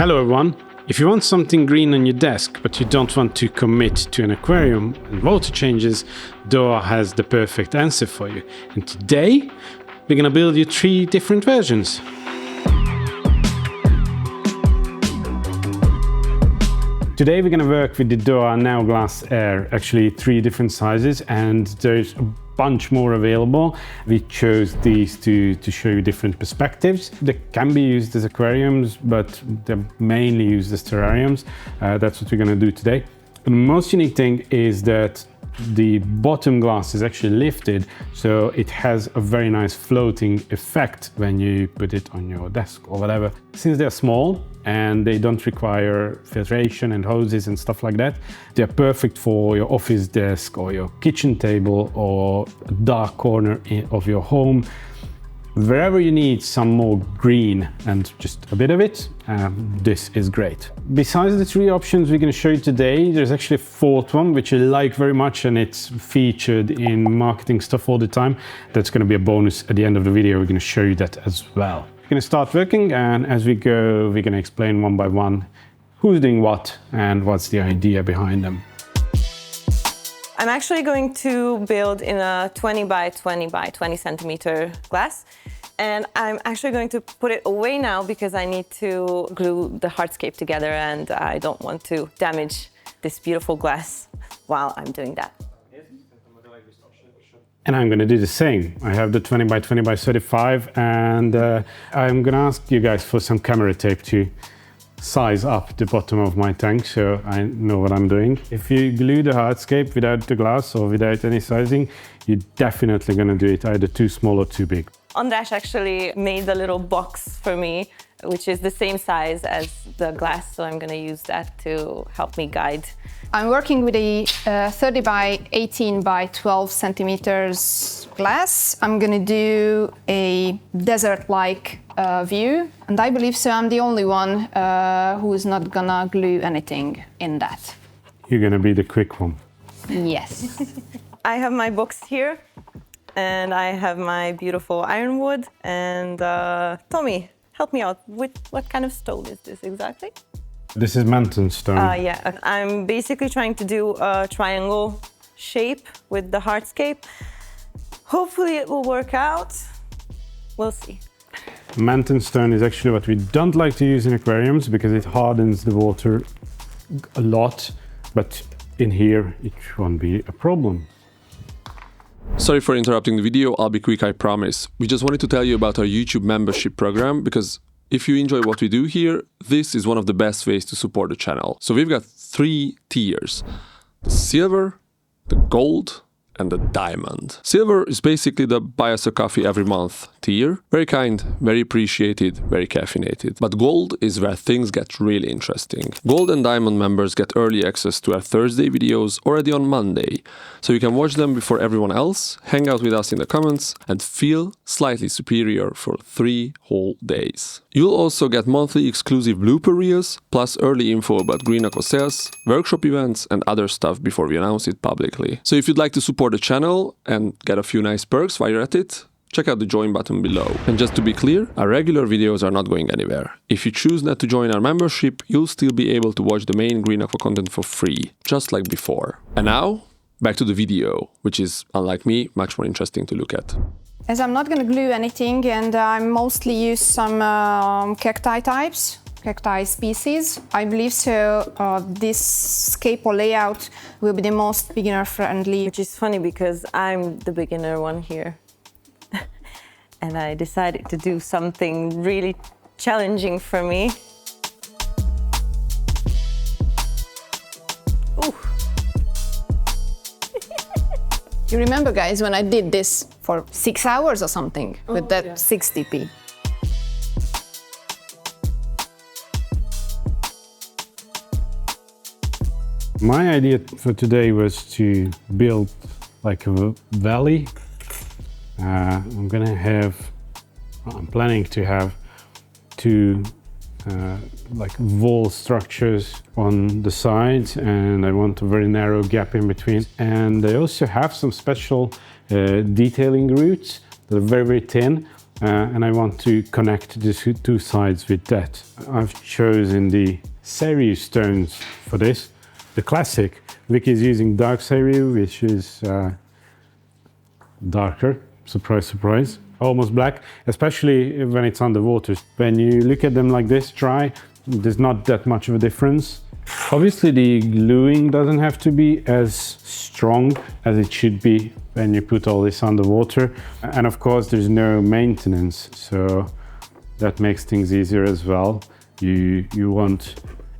Hello everyone! If you want something green on your desk, but you don't want to commit to an aquarium and water changes, DOOA has the perfect answer for you. And today, we're gonna build you 3 different versions. Today we're gonna work with the DOOA Neo Glass Air, actually 3 different sizes, and there's a bunch more available. We chose these to show you different perspectives. They can be used as aquariums, but they're mainly used as terrariums. That's what we're gonna do today. The most unique thing is that the bottom glass is actually lifted, so it has a very nice floating effect when you put it on your desk or whatever. Since they're small and they don't require filtration and hoses and stuff like that, they're perfect for your office desk or your kitchen table or a dark corner of your home. Wherever you need some more green and just a bit of it, this is great. Besides the 3 options we're going to show you today, there's actually a 4th one which I like very much, and it's featured in marketing stuff all the time. That's going to be a bonus at the end of the video. We're going to show you that as well. We're going to start working, and as we go, we're going to explain one by one who's doing what and what's the idea behind them. I'm actually going to build in a 20 by 20 by 20 centimeter glass, and I'm actually going to put it away now because I need to glue the hardscape together, and I don't want to damage this beautiful glass while I'm doing that. And I'm going to do the same. I have the 20 by 20 by 35, and I'm going to ask you guys for some camera tape to size up the bottom of my tank so I know what I'm doing. If you glue the hardscape without the glass or without any sizing, you're definitely going to do it either too small or too big. András actually made a little box for me, which is the same size as the glass, so I'm going to use that to help me guide. I'm working with a 30 by 18 by 12 centimeters glass. I'm going to do a desert-like view, and I believe so I'm the only one who is not gonna glue anything in that. You're going to be the quick one. Yes. I have my box here, and I have my beautiful ironwood, and Tommy, help me out. What kind of stone is this exactly? This is Manten stone. Yeah, I'm basically trying to do a triangle shape with the hardscape. Hopefully it will work out. We'll see. Manten stone is actually what we don't like to use in aquariums because it hardens the water a lot, but in here it won't be a problem. Sorry for interrupting the video, I'll be quick, I promise. We just wanted to tell you about our YouTube membership program, because if you enjoy what we do here, this is one of the best ways to support the channel. So we've got 3 tiers: the silver, the gold, and the diamond. Silver is basically the buy us a coffee every month tier. Very kind, very appreciated, very caffeinated. But gold is where things get really interesting. Gold and diamond members get early access to our Thursday videos already on Monday, so you can watch them before everyone else, hang out with us in the comments, and feel slightly superior for 3 whole days. You'll also get monthly exclusive blooper reels, plus early info about Green Aqua sales, workshop events, and other stuff before we announce it publicly. So if you'd like to support the channel and get a few nice perks while you're at it, check out the join button below. And just to be clear, our regular videos are not going anywhere. If you choose not to join our membership, you'll still be able to watch the main Green Aqua content for free, just like before. And now, back to the video, which is, unlike me, much more interesting to look at. As I'm not going to glue anything, and I mostly use some cacti types, cacti species, I believe so this SCAPE layout will be the most beginner friendly. Which is funny because I'm the beginner one here. And I decided to do something really challenging for me. Ooh. You remember, guys, when I did this for 6 hours or something with that 60p? My idea for today was to build like a valley. I'm planning to have 2 like wall structures on the sides, and I want a very narrow gap in between. And I also have some special detailing roots that are very, very thin, and I want to connect the two sides with that. I've chosen the cerulean stones for this. The classic. Vicky is using dark cerulean, which is darker. Surprise, surprise. Almost black, especially when it's underwater. When you look at them like this, dry, there's not that much of a difference. Obviously, the gluing doesn't have to be as strong as it should be when you put all this underwater. And of course, there's no maintenance, so that makes things easier as well. You won't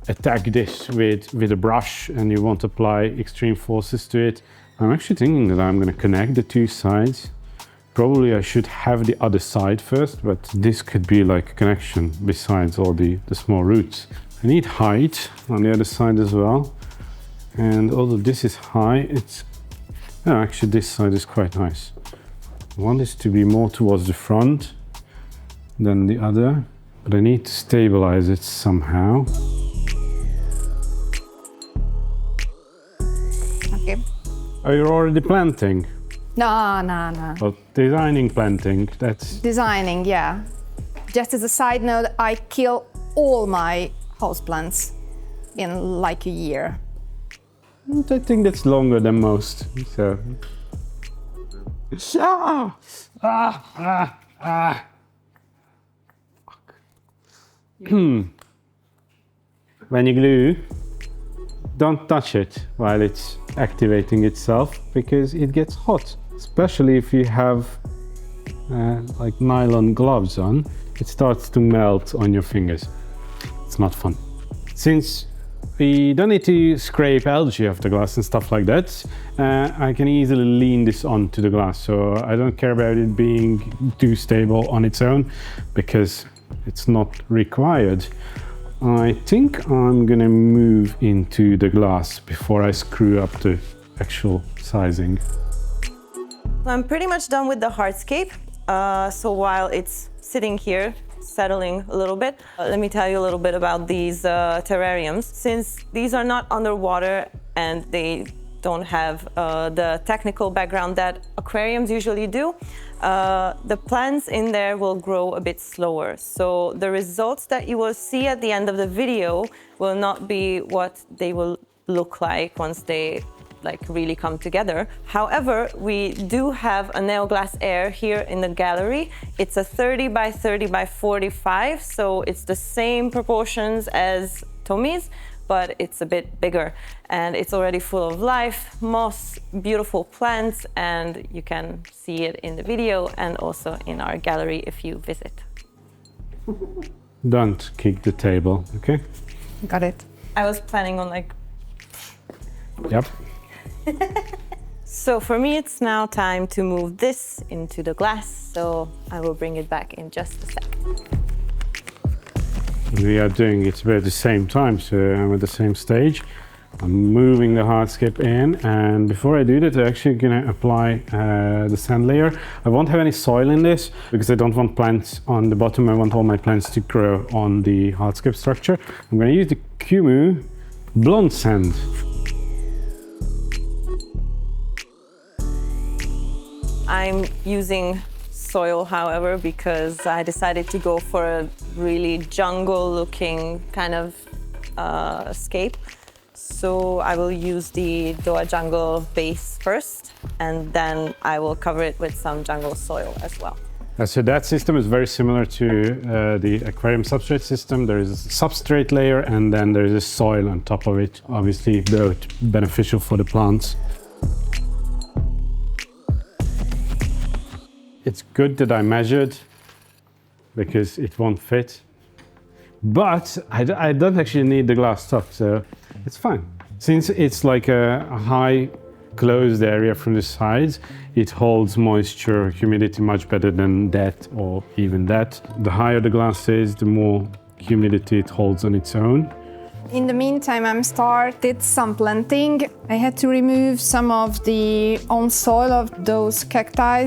attack this with a brush and you won't apply extreme forces to it. I'm actually thinking that I'm going to connect the two sides. Probably I should have the other side first, but this could be like a connection besides all the small roots. I need height on the other side as well. And although this is high, actually this side is quite nice. I want this to be more towards the front than the other, but I need to stabilize it somehow. Okay. Oh, you're already planting? No. Well, designing planting, that's... Designing, yeah. Just as a side note, I kill all my houseplants in like a year. I think that's longer than most, so... When you glue, don't touch it while it's activating itself, because it gets hot. Especially if you have like nylon gloves on, it starts to melt on your fingers. It's not fun. Since we don't need to scrape algae off the glass and stuff like that, I can easily lean this onto the glass, so I don't care about it being too stable on its own, because it's not required. I think I'm gonna move into the glass before I screw up the actual sizing. I'm pretty much done with the hardscape. So while it's sitting here, settling a little bit, let me tell you a little bit about these terrariums. Since these are not underwater and they don't have the technical background that aquariums usually do, the plants in there will grow a bit slower. So the results that you will see at the end of the video will not be what they will look like once they really come together. However, we do have a Neo Glass Air here in the gallery. It's a 30 by 30 by 45, so it's the same proportions as Tommy's, but it's a bit bigger. And it's already full of life, moss, beautiful plants, and you can see it in the video and also in our gallery if you visit. Don't kick the table, okay? Got it. I was planning on Yep. So for me, it's now time to move this into the glass, so I will bring it back in just a sec. We are doing it about the same time, so I'm at the same stage. I'm moving the hardscape in, and before I do that, I'm actually gonna apply the sand layer. I won't have any soil in this because I don't want plants on the bottom. I want all my plants to grow on the hardscape structure. I'm gonna use the Kumu blonde sand. I'm using soil, however, because I decided to go for a really jungle-looking kind of scape. So I will use the DOOA jungle base first, and then I will cover it with some jungle soil as well. So that system is very similar to the aquarium substrate system. There is a substrate layer, and then there is a soil on top of it. Obviously, both beneficial for the plants. It's good that I measured because it won't fit, but I don't actually need the glass top, so it's fine. Since it's like a high closed area from the sides, it holds moisture, humidity much better than that or even that. The higher the glass is, the more humidity it holds on its own. In the meantime, I'm started some planting. I had to remove some of the on soil of those cacti.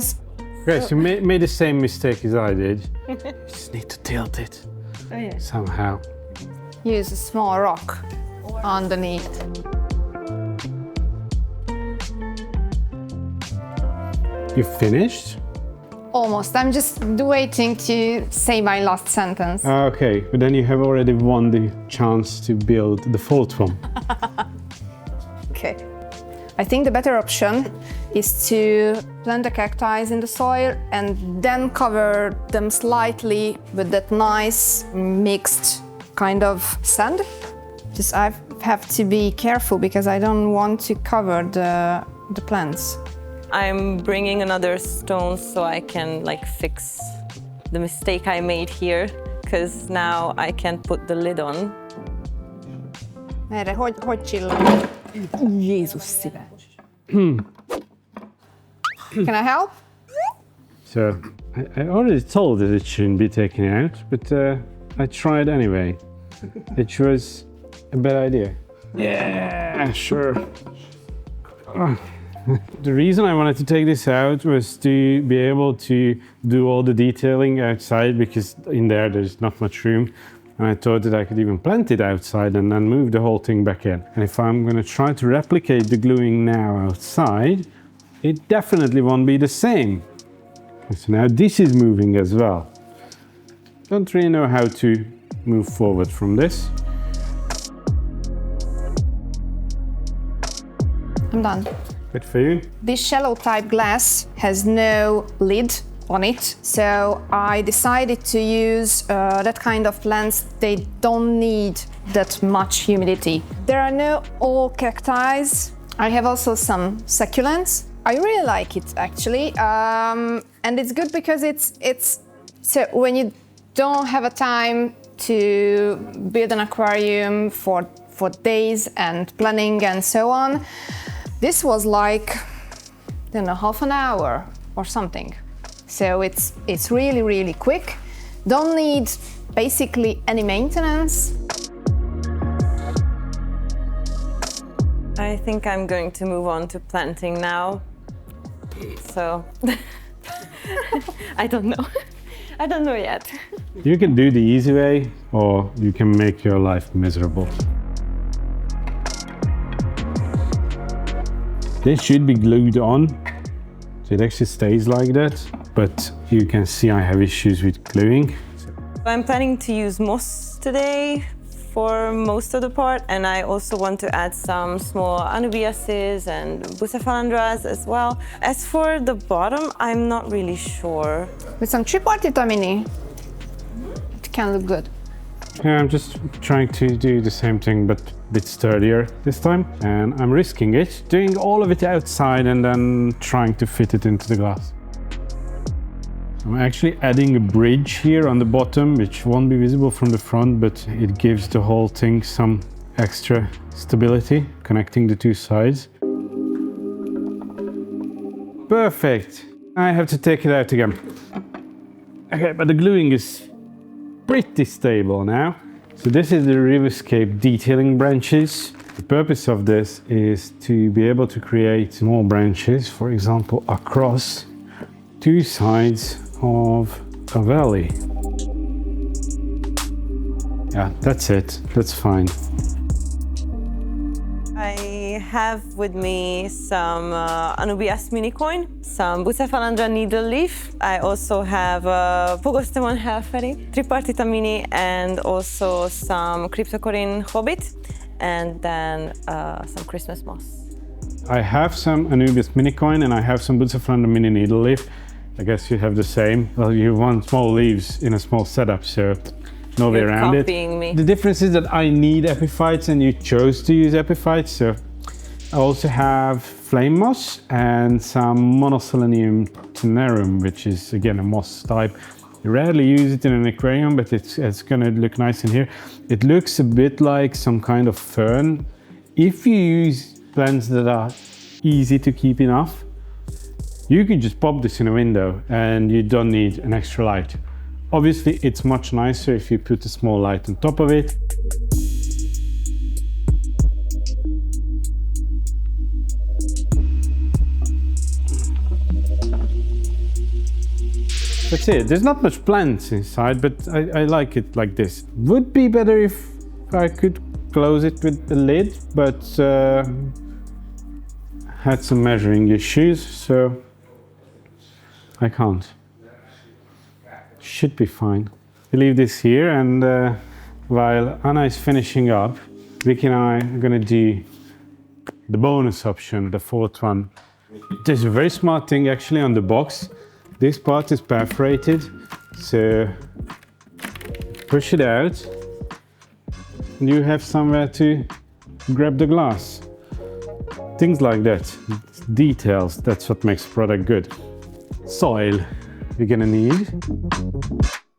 Yes, you made the same mistake as I did. You just need to tilt it somehow. Use a small rock underneath. You finished? Almost. I'm just waiting to say my last sentence. Okay, but then you have already won the chance to build the fourth one. Okay. I think the better option is to plant the cacti in the soil and then cover them slightly with that nice mixed kind of sand. Just I have to be careful because I don't want to cover the plants. I'm bringing another stone so I can like fix the mistake I made here, because now I can put the lid on. Erre, hogy csillan? Jézus szíve. Can I help? So, I already told that it shouldn't be taken out, but I tried anyway. It was a bad idea. Yeah, sure. The reason I wanted to take this out was to be able to do all the detailing outside, because in there there's not much room. And I thought that I could even plant it outside and then move the whole thing back in. And if I'm going to try to replicate the gluing now outside, it definitely won't be the same. So now this is moving as well. Don't really know how to move forward from this. I'm done. Good for you. This shallow type glass has no lid on it, so I decided to use that kind of plants. They don't need that much humidity. There are no all cacti. I have also some succulents. I really like it actually, and it's good because it's so when you don't have a time to build an aquarium for days and planning and so on. This was like, I don't know, half an hour or something. So it's really, really quick. Don't need basically any maintenance. I think I'm going to move on to planting now. So, I don't know. I don't know yet. You can do the easy way, or you can make your life miserable. This should be glued on, so it actually stays like that, but you can see I have issues with gluing. I'm planning to use moss today for most of the part, and I also want to add some small Anubiases and Bucephalandras as well. As for the bottom, I'm not really sure. With some tripartita mini, it can look good. Yeah, I'm just trying to do the same thing, but a bit sturdier this time. And I'm risking it, doing all of it outside and then trying to fit it into the glass. I'm actually adding a bridge here on the bottom, which won't be visible from the front, but it gives the whole thing some extra stability, connecting the two sides. Perfect. I have to take it out again. Okay, but the gluing is pretty stable now. So this is the Riverscape detailing branches. The purpose of this is to be able to create small branches, for example, across two sides of a valley. Yeah, that's it. That's fine. I have with me some Anubias minicoin, some Bucephalandra needle leaf. I also have Pogostemon helferi, tripartita mini, and also some Cryptocoryne Hobbit, and then some Christmas moss. I have some Anubias minicoin and I have some Bucephalandra mini needle leaf. I guess you have the same. Well, you want small leaves in a small setup, so no way around it. Me. The difference is that I need epiphytes and you chose to use epiphytes. So I also have flame moss and some monoselenium Terrarium, which is again a moss type. You rarely use it in an aquarium, but it's gonna look nice in here. It looks a bit like some kind of fern. If you use plants that are easy to keep enough, you can just pop this in a window and you don't need an extra light. Obviously, it's much nicer if you put a small light on top of it. That's it. There's not much plants inside, but I like it like this. Would be better if I could close it with the lid, but had some measuring issues, so I can't. Should be fine. We leave this here, and while Anna is finishing up, Vicky and I are gonna do the bonus option, the fourth one. There's a very smart thing actually on the box. This part is perforated, so push it out, and you have somewhere to grab the glass. Things like that, details, that's what makes the product good. Soil you're gonna need.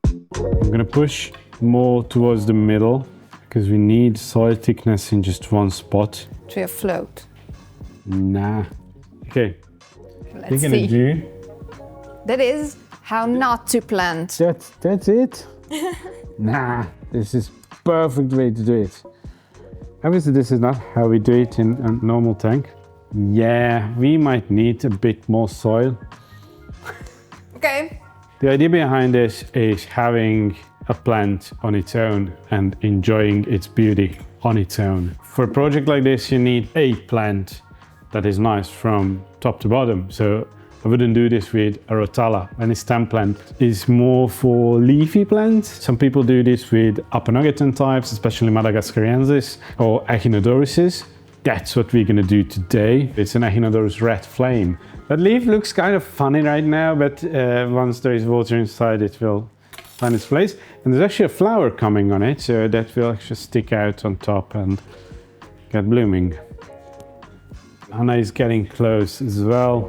I'm gonna push more towards the middle because we need soil thickness in just one spot. To afloat. Nah. Okay. Let's You're gonna see. do. That is how not to plant. That's it? Nah, this is perfect way to do it. Obviously this is not how we do it in a normal tank. Yeah, we might need a bit more soil. Okay. The idea behind this is having a plant on its own and enjoying its beauty on its own. For a project like this, you need a plant that is nice from top to bottom. So I wouldn't do this with a rotala. Any stem plant is more for leafy plants. Some people do this with Aponogeton types, especially Madagascariensis or Echinodoruses. That's what we're gonna do today. It's an Echinodorus red flame. That leaf looks kind of funny right now, but once there is water inside, it will find its place. And there's actually a flower coming on it, so that will actually stick out on top and get blooming. Anna is getting close as well.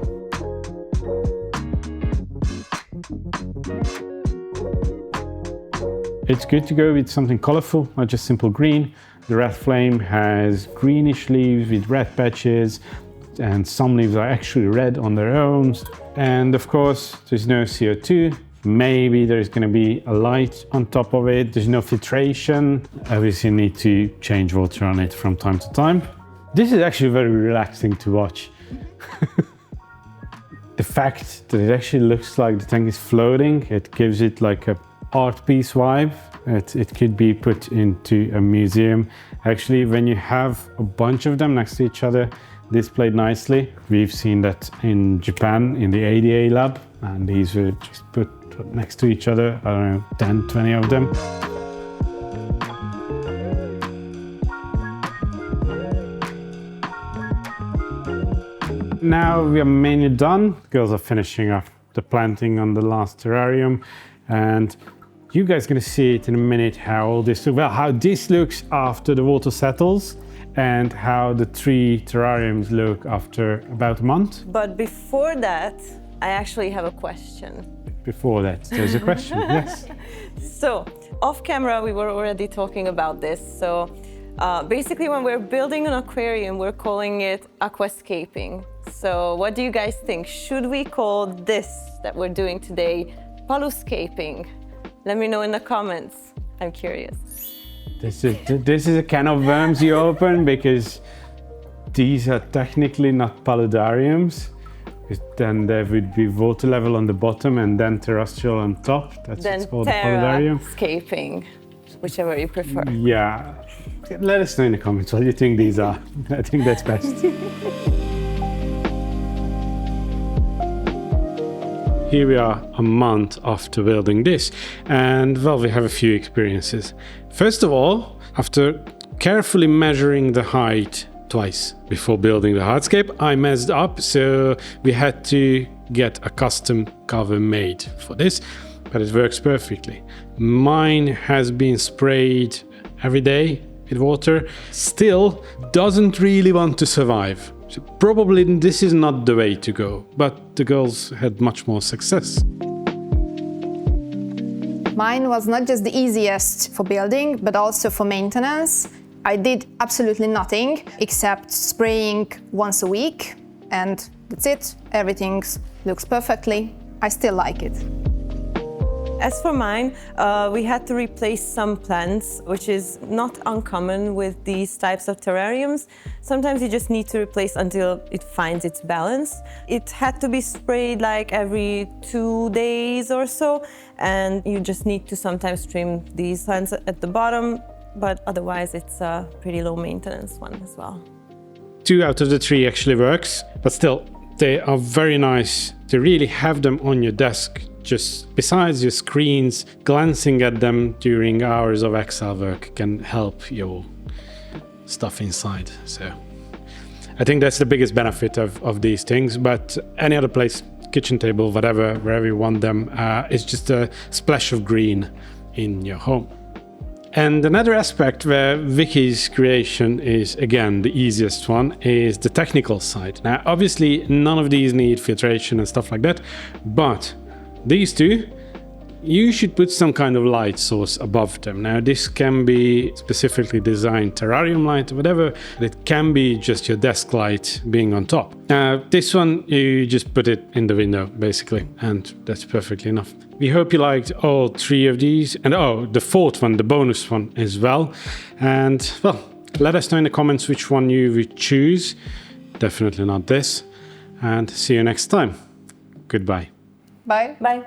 It's good to go with something colorful, not just simple green. The red flame has greenish leaves with red patches, and some leaves are actually red on their own. And of course, there's no CO2. Maybe there's going to be a light on top of it. There's no filtration. Obviously, you need to change water on it from time to time. This is actually very relaxing to watch. The fact that it actually looks like the tank is floating, it gives it like a art piece vibe. It could be put into a museum. Actually, when you have a bunch of them next to each other, displayed nicely. We've seen that in Japan in the ADA lab, and these were just put next to each other, I don't know, 10, 20 of them. Now we are mainly done. Girls are finishing up the planting on the last terrarium, and you guys are gonna see it in a minute how this looks after the water settles, and how the 3 terrariums look after about a month. But before that, I actually have a question. Before that, there's a question, yes. So, off camera, we were already talking about this. So, basically, when we're building an aquarium, we're calling it aquascaping. So, what do you guys think? Should we call this that we're doing today paluscaping? Let me know in the comments. I'm curious. This is a can of worms you open, because these are technically not paludariums. Then there would be water level on the bottom and then terrestrial on top. That's what's called a paludarium. Terrascaping, whichever you prefer. Yeah, let us know in the comments what you think these are. I think that's best. Here we are a month after building this, and well, we have a few experiences. First of all, after carefully measuring the height twice before building the hardscape, I messed up, so we had to get a custom cover made for this, but it works perfectly. Mine has been sprayed every day with water, still doesn't really want to survive. So probably this is not the way to go, but the girls had much more success. Mine was not just the easiest for building, but also for maintenance. I did absolutely nothing except spraying once a week, and that's it. Everything looks perfectly. I still like it. As for mine, we had to replace some plants, which is not uncommon with these types of terrariums. Sometimes you just need to replace until it finds its balance. It had to be sprayed like every 2 days or so, and you just need to sometimes trim these plants at the bottom, but otherwise it's a pretty low maintenance one as well. 2 out of the 3 actually works, but still, they are very nice to really have them on your desk just besides your screens, glancing at them during hours of Excel work can help your stuff inside. So I think that's the biggest benefit of these things, but any other place, kitchen table, whatever, wherever you want them, it's just a splash of green in your home. And another aspect where Vicky's creation is, again, the easiest one, is the technical side. Now, obviously, none of these need filtration and stuff like that, but these two, you should put some kind of light source above them. Now, this can be specifically designed terrarium light or whatever, but it can be just your desk light being on top. Now, this one, you just put it in the window, basically, and that's perfectly enough. We hope you liked all three of these, and the fourth one, the bonus one as well. And, well, let us know in the comments which one you would choose. Definitely not this. And see you next time. Goodbye. Bye. Bye.